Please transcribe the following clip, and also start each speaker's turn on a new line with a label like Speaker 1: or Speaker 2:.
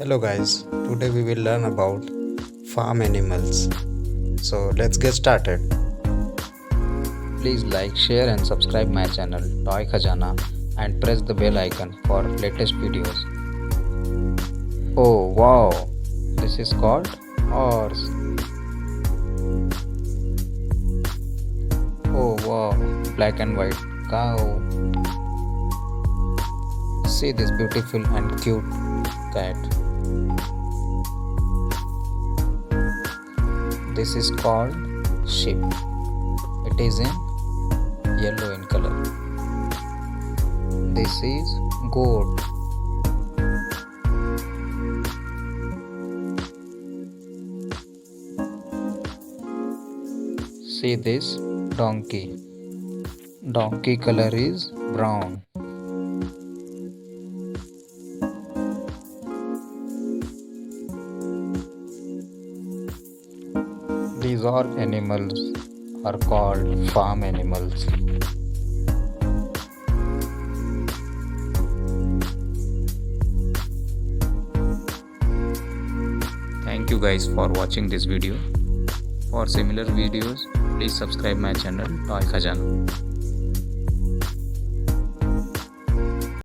Speaker 1: Hello guys, today we will learn about farm animals. So let's get started.
Speaker 2: Please like, share and subscribe my channel Toy Khajana and press the bell icon for latest videos. Oh wow, this is called horse. Oh wow, black and white cow. See this beautiful and cute cat. This is called sheep. It is in yellow in color. This is goat. See this donkey. Donkey color is brown. These all animals are called farm animals. Thank you guys for watching this video. For similar videos, please subscribe my channel Toy Khajana.